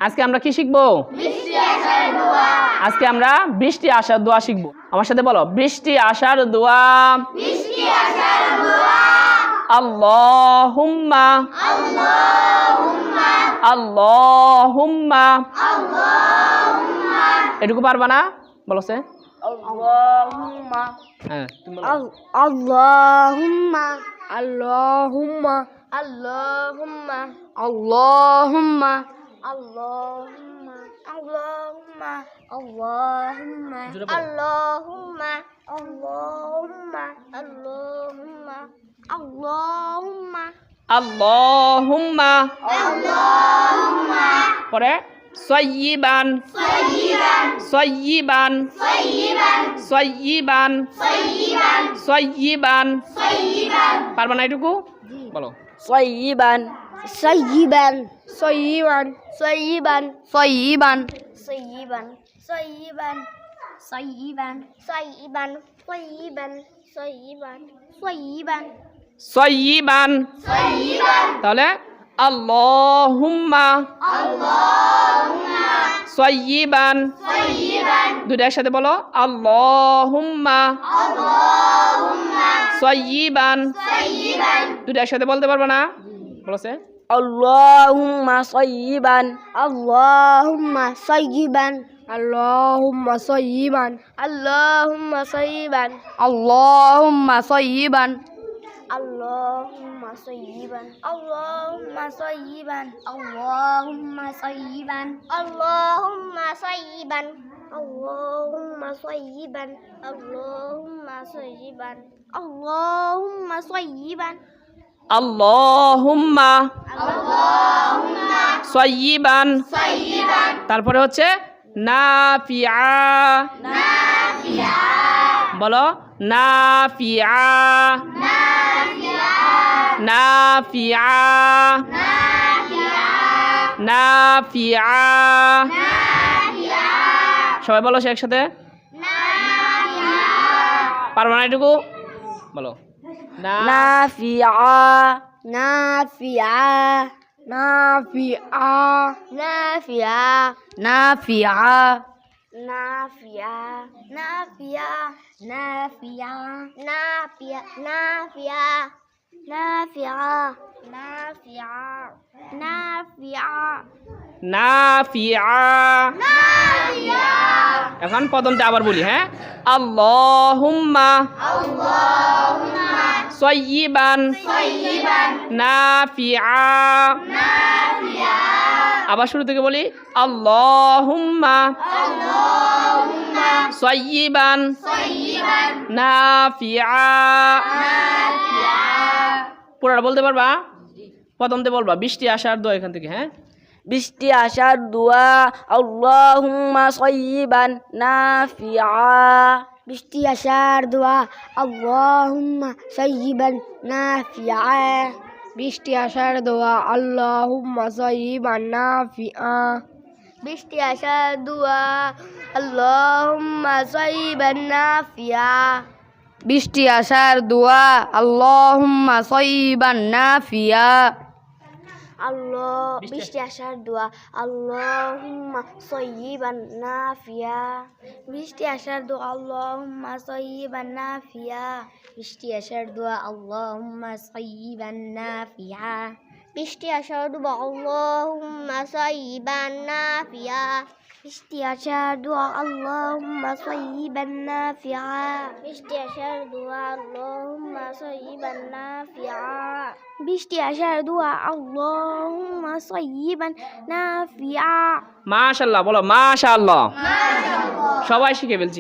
আজকে আমরা কি শিখবো? আজকে আমরা বৃষ্টি আসার দোয়া শিখবো। আমার সাথে বলো, বৃষ্টি আসার দোয়া। আল্লাহুম্মা আল্লাহুম্মা। এটুকু পারবা না? বলো সে আল্লাহুম্মা। হ্যাঁ তুমি বলো। আল্লাহুম্মা আল্লাহুম্মা আল্লাহুম্মা আল্লাহুম্মা আল্লাহুম্মা আল্লাহুম্মা আল্লাহুম্মা জোরে বলো। আল্লাহুম্মা আল্লাহুম্মা আল্লাহুম্মা আল্লাহুম্মা আল্লাহুম্মা। আল্লাহুম্মা পরে সাইয়্যিবান সাইয়্যিবান সাইয়্যিবান সাইয়্যিবান। পারবা না এটুকু? বলো। sayyiban sayyiban sayyiban sayyiban sayyiban sayyiban sayyiban sayyiban sayyiban sayyiban sayyiban sayyiban সাইয়্যিবান। তাহলে আল্লাহুম্মা সাইয়্যিবান। দুইটা একসাথে বলো, আল্লাহুম্মা সাইয়্যিবান। দুইটা একসাথে বলতে পারবে না? বলো সে Allahumma sayyiban Allahumma sayyiban Allahumma sayyiban Allahumma sayyiban Allahumma sayyiban Allahumma sayyiban Allahumma sayyiban Allahumma sayyiban Allahumma sayyiban Allahumma sayyiban Allahumma sayyiban Allahumma sayyiban আল্লাহুম্মা সাইয়্যিবান। তারপরে হচ্ছে নাফিআ। বলো নাফিআ নাফিআ নাফিআ। সবাই বলো সে একসাথে। পারবা না এটুকু? বলো nafi'a nafi'a nafi'a nafi'a nafi'a nafi'a nafi'a nafi'a nafi'a nafi'a nafi'a nafi'a nafi'a নাফিআ। এখন প্রথমটা আবার বলি, হ্যাঁ। আল্লাহুম্মা সাইয়্যিবান নাফিআ। আবার শুরু থেকে বলি, আল্লাহুম্মা সাইয়্যিবান নাফিআ। পুরোটা বলতে পারবা? প্রথমতে বলবা বৃষ্টি আসার দোয়া এখান থেকে, হ্যাঁ। বৃষ্টি আসার দোয়া আল্লাহুম্মা সাইয়্যিবান নাফিআ। বৃষ্টি আসার দোয়া আল্লাহুম্মা সাইয়্যিবান নাফিআ। বৃষ্টি আসার দোয়া আল্লাহুম্মা সাইয়্যিবান নাফিআ। বৃষ্টি আসার দোয়া আল্লাহুম্মা সাইয়্যিবান নাফিআ। বৃষ্টি আসার দোয়া আল্লাহুম্মা সাইয়্যিবান নাফিআ। Allah bishti ashar dua Allahumma sayyiban nafi'a. Bishti ashar dua Allahumma sayyiban nafi'a. Bishti ashar dua Allahumma sayyiban nafi'a. Bishti ashar dua Allahumma sayyiban nafi'a. Bishti ashar dua Allahumma sayyiban nafi'a. Bishti ashar dua Allahumma sayyiban nafi'a. বৃষ্টি আসার দোয়া আল্লাহুম্মা সাইয়্যিবান নাফিআ। মাশাআল্লাহ। বলো মাশাআল্লাহ। সবাই শিখে ফেলছি।